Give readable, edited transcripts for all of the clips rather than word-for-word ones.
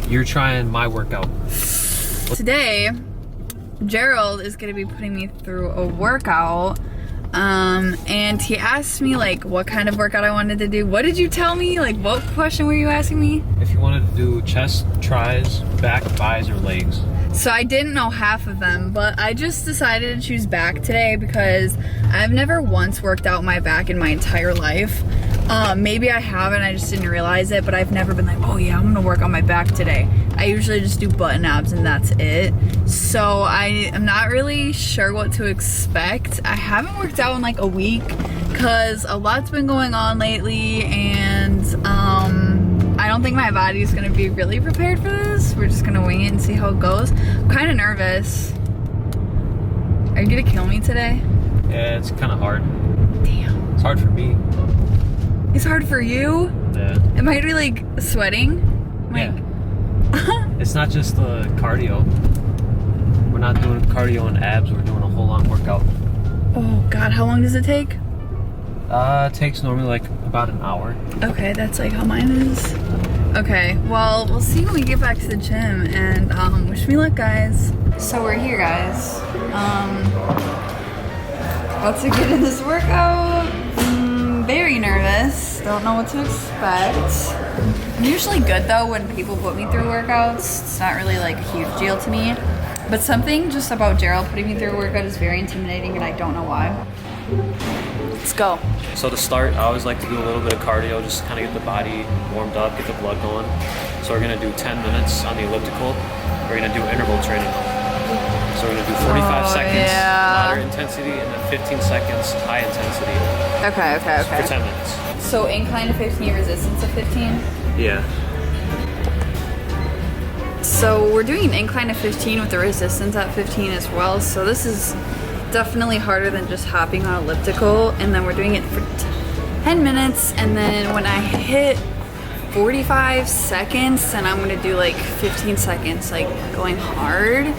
You're trying my workout. Today, Gerald is gonna be putting me through a workout. And he asked me like what kind of workout I wanted to do. What did you tell me? Like what question were you asking me? If you wanted to do chest, tries, back, thighs, or legs. So I didn't know half of them, but I just decided to choose back today because I've never once worked out my back in my entire life. Maybe I haven't, I just didn't realize it, but I've never been like, oh yeah, I'm gonna work on my back today. I usually just do butt and abs and that's it. So I am not really sure what to expect. I haven't worked out in like a week because a lot's been going on lately, and I don't think my body's gonna be really prepared for this. We're just gonna wing it and see how it goes. I'm kind of nervous. Are you gonna kill me today? Yeah, it's kind of hard. Damn. It's hard for me. It's hard for you? Yeah. Am I gonna be like sweating? Yeah. It's not just the cardio. We're not doing cardio and abs, we're doing a whole lot workout. Oh God, how long does it take? It takes normally like about an hour. Okay, that's like how mine is. Okay, well, we'll see when we get back to the gym, and wish me luck, guys. So we're here, guys. About to get in this workout. Very nervous. Don't know what to expect. I'm usually good though when people put me through workouts. It's not really like a huge deal to me. But something just about Gerald putting me through a workout is very intimidating, and I don't know why. Let's go. So to start, I always like to do a little bit of cardio, just to kind of get the body warmed up, get the blood going. So we're gonna do 10 minutes on the elliptical. We're gonna do interval training. So we're gonna do 45 seconds, moderate intensity, and then 15 seconds, high intensity. Okay. For 10 minutes. So incline to 15, resistance to 15? Yeah. So we're doing an incline to 15 with the resistance at 15 as well. So this is definitely harder than just hopping on elliptical. And then we're doing it for 10 minutes. And then when I hit 45 seconds, then I'm gonna do like 15 seconds, like going hard.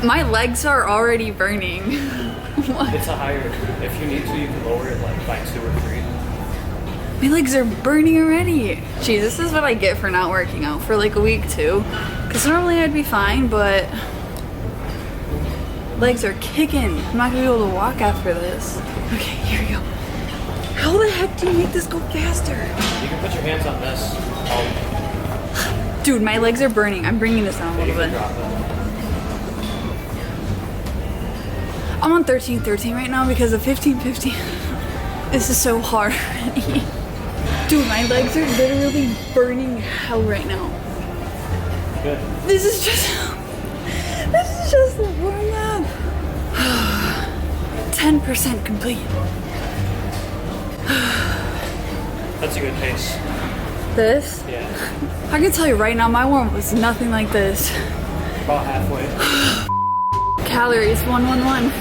My legs are already burning. It's a higher, if you need to, you can lower it like by 2 or 3. My legs are burning already. Gee, this is what I get for not working out for like a week too. Because normally I'd be fine, but legs are kicking. I'm not gonna be able to walk after this. Okay, here we go. How the heck do you make this go faster? You can put your hands on this. Dude, my legs are burning. I'm bringing this down a little bit. I'm on 13-13 right now because of 15-15. This is so hard already. Dude, my legs are literally burning hell right now. Good. This is just the warm up. 10% complete. That's a good pace. This? Yeah. I can tell you right now, my warm up was nothing like this. About halfway. Calories, 111.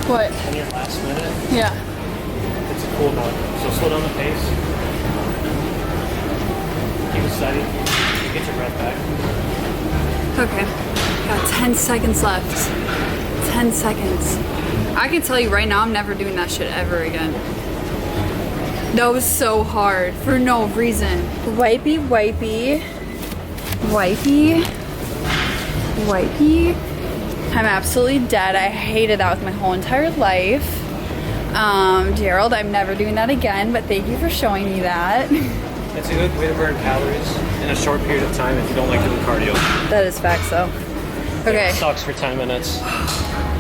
What? In your last minute, Yeah. it's a cool down. So slow down the pace. Keep it steady. Get your breath back. Okay. Got 10 seconds left. 10 seconds. I can tell you right now, I'm never doing that shit ever again. That was so hard for no reason. Wipey, wipey. Wipey. Wipey. I'm absolutely dead. I hated that with my whole entire life. Gerald, I'm never doing that again, but thank you for showing me that. It's a good way to burn calories in a short period of time if you don't like doing cardio. That is facts though. Okay. It sucks for 10 minutes,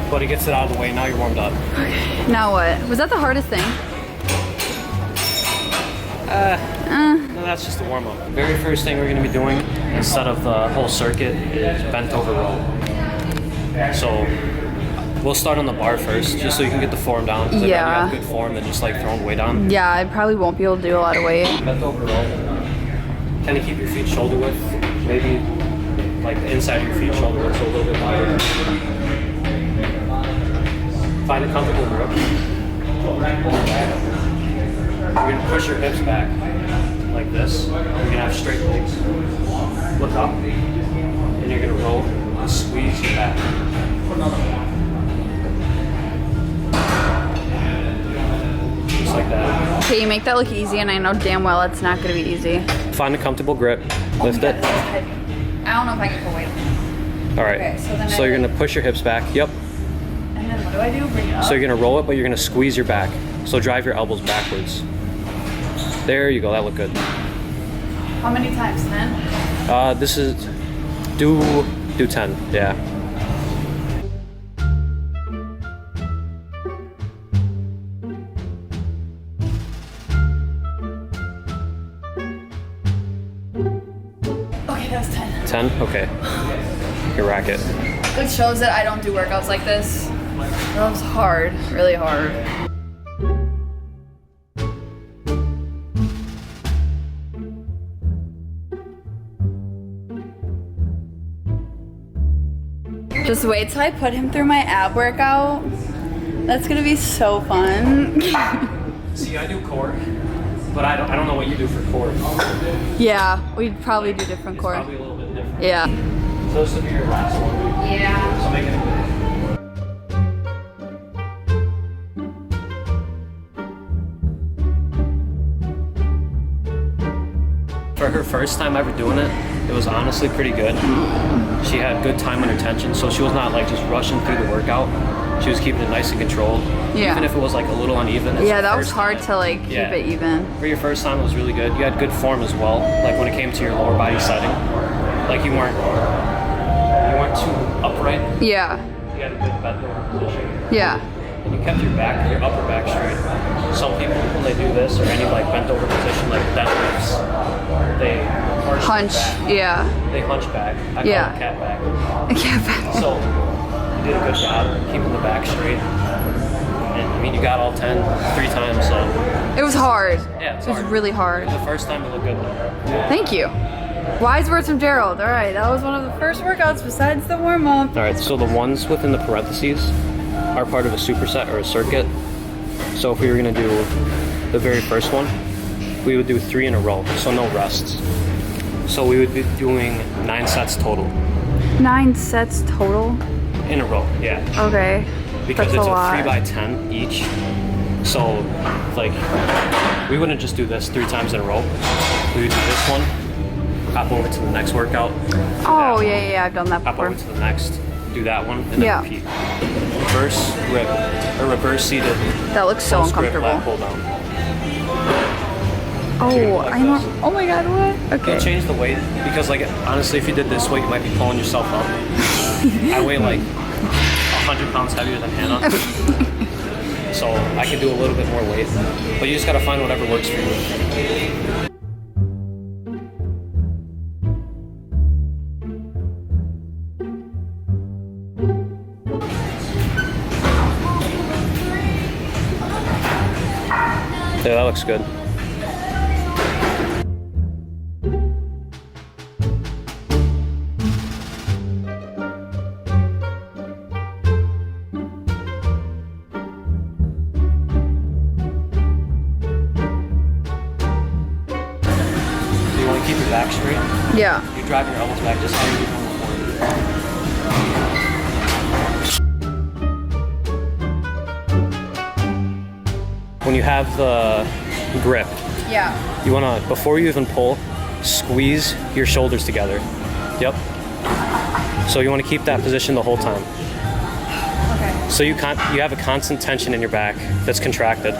but it gets it out of the way. Now you're warmed up. Okay. Now what? Was that the hardest thing? No, that's just the warm up. Very first thing we're going to be doing instead of the whole circuit is bent over row. So we'll start on the bar first, just so you can get the form down. Yeah. If you have good form, then just like throwing weight on. Yeah, I probably won't be able to do a lot of weight. Bent over row. Kind of keep your feet shoulder width. Maybe like the inside of your feet shoulder width, so a little bit wider. Find a comfortable grip. You're going to push your hips back like this. You're going to have straight legs. Look up. And you're going to roll and squeeze your back. Just like that. Okay, you make that look easy, and I know damn well it's not gonna be easy. Find a comfortable grip. Lift it. I don't know if I can pull weight. All right. Okay, so then so you're gonna push your hips back. Yep. And then what do I do? Bring it up? So you're gonna roll it, but you're gonna squeeze your back. So drive your elbows backwards. There you go. That looked good. How many times? 10? This is do 10. Yeah. Okay, that was 10. 10. Okay. Your racket. It shows that I don't do workouts like this. That was hard, really hard. Just wait till I put him through my ab workout. That's gonna be so fun. See, I do core, but I don't know what you do for core. Yeah, we'd probably do different core. Probably a little bit different. Yeah. So this will be your last one. Yeah. So make it a good. For her first time ever doing it, it was honestly pretty good. She had good time under tension, so she was not like just rushing through the workout. She was keeping it nice and controlled. Yeah. Even if it was like a little uneven. Yeah, that was hard to like keep it even. For your first time, it was really good. You had good form as well. Like when it came to your lower body setting, like you weren't too upright. Yeah. You had a good bend over position. Yeah. And you kept your upper back straight. Some people, when they do this or any like bent over position, like deadlifts, they hunch. Back. Yeah. They hunch back. I call it cat back. Cat back. So you did a good job keeping the back straight. And I mean, you got all 10 3 times. So it was hard. Yeah, it was really hard. The first time it looked good though. Thank you. Wise words from Gerald. All right, that was one of the first workouts besides the warm up. All right, so the ones within the parentheses are part of a superset or a circuit. So if we were gonna do the very first one, we would do 3 in a row, so no rests. So we would be doing 9 sets total. 9 sets total? In a row, yeah. Okay. Because that's it's a lot. 3x10 each. So like we wouldn't just do this 3 times in a row. We would do this one, hop over to the next workout. Oh yeah, I've done that Hop before. over to the next, do that one, and then repeat. Reverse grip, or reverse seated. That looks so uncomfortable. Grip, lat pull down. Oh, like I know. Oh my god, what? Okay. You'll change the weight because, like, honestly, if you did this weight, you might be pulling yourself up. I weigh like 100 pounds heavier than Hannah, so I can do a little bit more weight. But you just gotta find whatever works for you. Yeah, that looks good. Do you want to keep your back straight? Yeah. You drive your elbows back just how you were doing before. When you have the grip, Yeah. you want to, before you even pull, squeeze your shoulders together. Yep. So you want to keep that position the whole time. Okay. So you have a constant tension in your back that's contracted.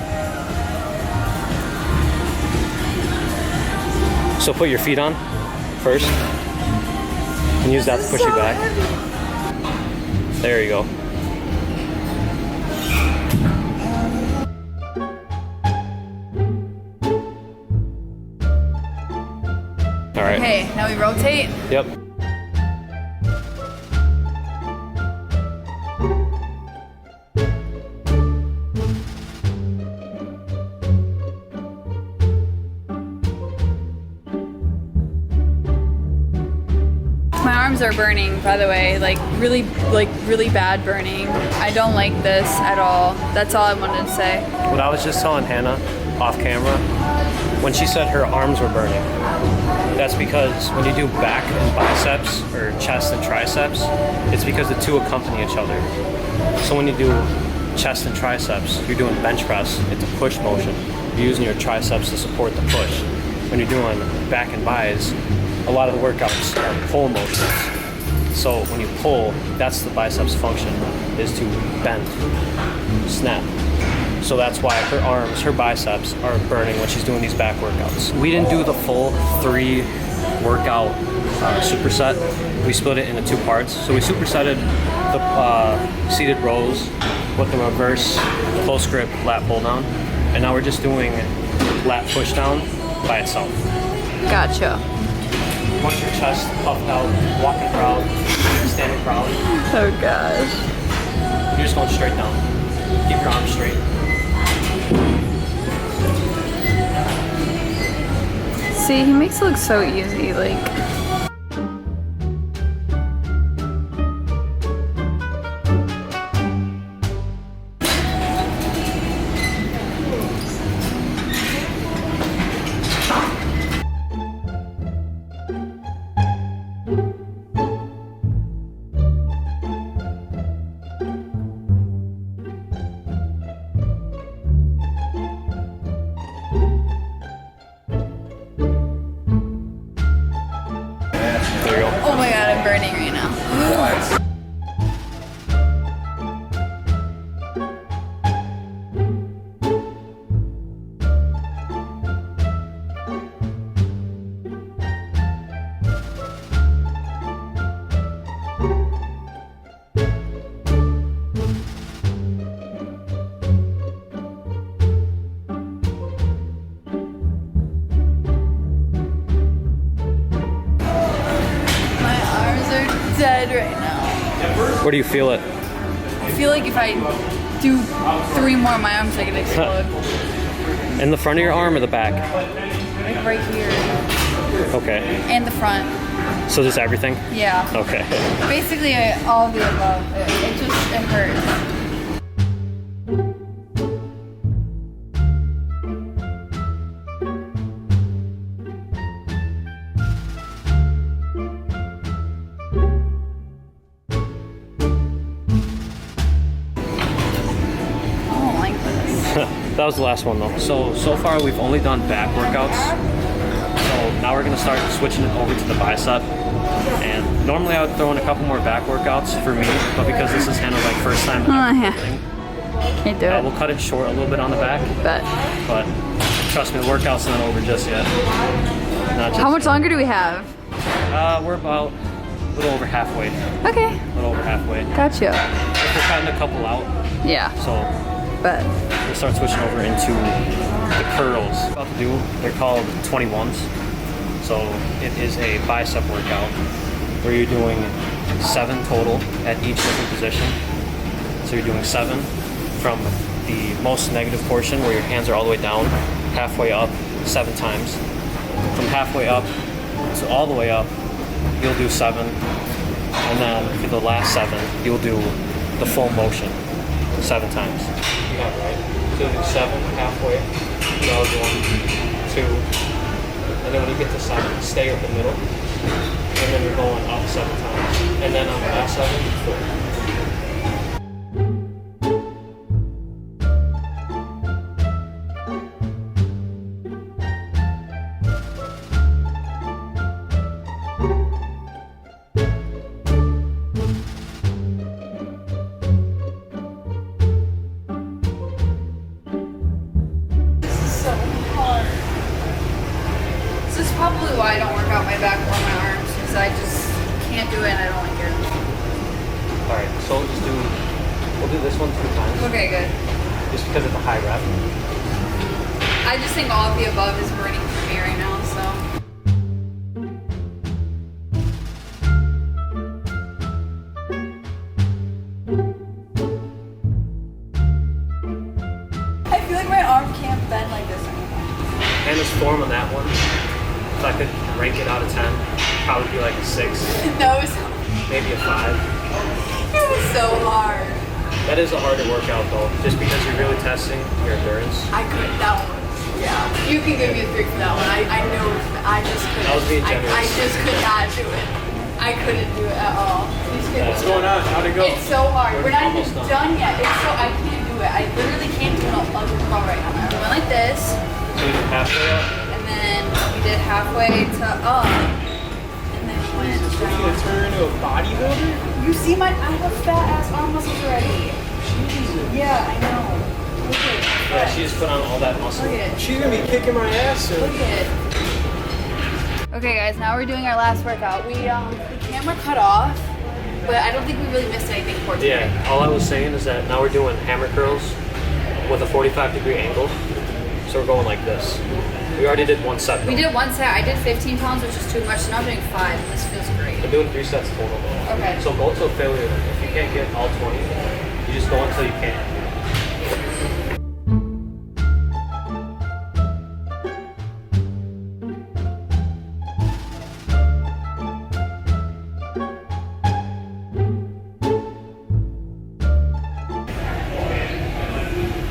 So put your feet on first and use that to push you back. There you go. All right. Okay, now we rotate. Yep. My arms are burning, by the way, like really bad burning. I don't like this at all. That's all I wanted to say. What I was just telling Hannah off camera, when she said her arms were burning, that's because when you do back and biceps or chest and triceps, it's because the two accompany each other. So when you do chest and triceps, you're doing bench press, it's a push motion. you're using your triceps to support the push. When you're doing back and bis, a lot of the workouts are pull motions. So when you pull, that's the biceps function, is to bend, snap. So that's why her arms, her biceps are burning when she's doing these back workouts. We didn't do the full 3 workout superset. We split it into 2 parts. So we supersetted the seated rows with the reverse close grip lat pull down. And now we're just doing lat push down by itself. Gotcha. Want your chest puffed out, walking proud, standing proud. Oh gosh. You're just going straight down. Keep your arms straight. See, he makes it look so easy, like. Oh my god, I'm burning right now. Dead right now. Where do you feel it? I feel like if I do 3 more, my arms are gonna explode. In the front of your arm or the back? Like right here. Okay. And the front. So just everything? Yeah. Okay. Basically, all of the above. It hurts. That was the last one though. So far we've only done back workouts. So now we're gonna start switching it over to the bicep. And normally I would throw in a couple more back workouts for me, but because this is Hannah's like first time Can't do it. we'll cut it short a little bit on the back. But trust me, the workout's not over just yet. Not just How much longer do we have? We're about a little over halfway. Okay. A little over halfway. Gotcha. We're cutting a couple out. Yeah. So we'll start switching over into the curls. About to do, they're called 21s. So it is a bicep workout where you're doing 7 total at each different position. So you're doing 7 from the most negative portion where your hands are all the way down, halfway up 7 times. From halfway up to all the way up, you'll do 7. And then for the last 7, you'll do the full motion 7 times. You got it, right? So do 7 halfway, another 1, 2, and then when you get to 7, stay up the middle, and then you're going up 7 times, and then on the last 7, 4. This is probably why I don't work out my back or my arms, because I just can't do it and I don't like it. Alright, so we'll do this one 2 times. Okay, good. Just because it's a high rep. I just think all of the above is burning for me right now, so. I feel like my arm can't bend like this anymore. And this form on that one, if I could rank it out of 10, probably be like a 6. No, it was, Maybe a 5. it was so hard. That is a harder workout though, just because you're really testing your endurance. I couldn't, that one. Yeah. You can give me a 3 for that one. I know, I just couldn't. I was being generous. I just could not do it. I couldn't do it at all. What's going on? How'd it go? It's so hard. We're not even almost done yet. It's so, I can't do it. I literally can't do an upper curl right now. I went like this. So we did halfway up. And then we did halfway to up. And then we went What are you gonna turn into a bodybuilder? You see I have fat ass arm muscles already. Jesus. Yeah, I know. Look at it. Yeah, she just put on all that muscle. Look at it. She's gonna be kicking my ass soon. Look at it. Okay guys, now we're doing our last workout. The camera cut off, but I don't think we really missed anything for today. Yeah, all I was saying is that now we're doing hammer curls with a 45-degree angle. So we're going like this. We already did one set. We did one set. I did 15 pounds, which is too much. So now I'm doing 5, and this feels great. We're doing 3 sets total. Okay. So go to a failure. If you can't get all 20, you just go until you can.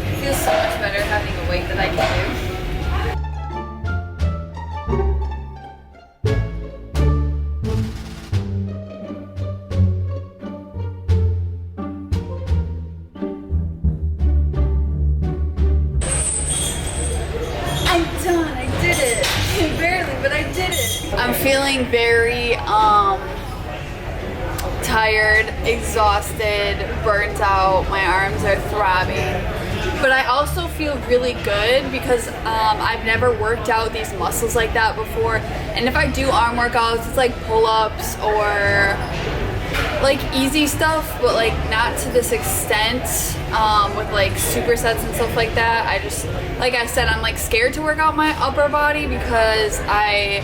It feels so much better having a weight that I can do. I'm done. I did it. Barely, but I did it. I'm feeling very tired, exhausted, burnt out. My arms are throbbing. But I also feel really good because I've never worked out these muscles like that before. And if I do arm workouts, it's like pull-ups or like easy stuff, but like not to this extent with like supersets and stuff like that. I just, like I said, I'm like scared to work out my upper body because I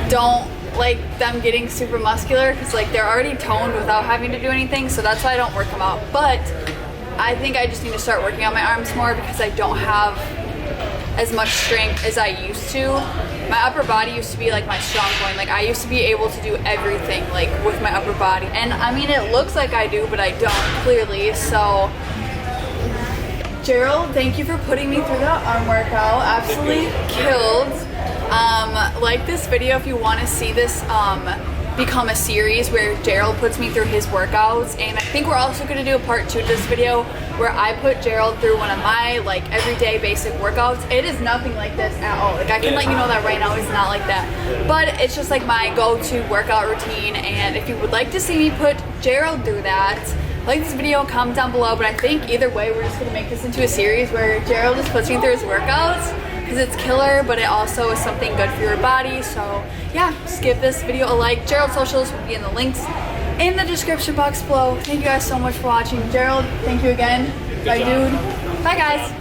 don't like them getting super muscular because like they're already toned without having to do anything, so that's why I don't work them out. But I think I just need to start working out my arms more because I don't have as much strength as I used to. My upper body used to be like my strong point. Like I used to be able to do everything like with my upper body. And I mean, it looks like I do, but I don't clearly. So Gerald, thank you for putting me through that arm workout. Absolutely killed. Like this video if you want to see this become a series where Gerald puts me through his workouts, and I think we're also going to do a part 2 to this video where I put Gerald through one of my like everyday basic workouts. It is nothing like this at all. Like I can let you know that right now, it's not like that, but it's just like my go-to workout routine. And if you would like to see me put Gerald through that, like this video, comment down below. But I think either way we're just going to make this into a series where Gerald just puts me through his workouts because it's killer, but it also is something good for your body. So yeah, just give this video a like. Gerald's socials will be in the links in the description box below. Thank you guys so much for watching. Gerald, thank you again. Bye, dude. Bye, guys.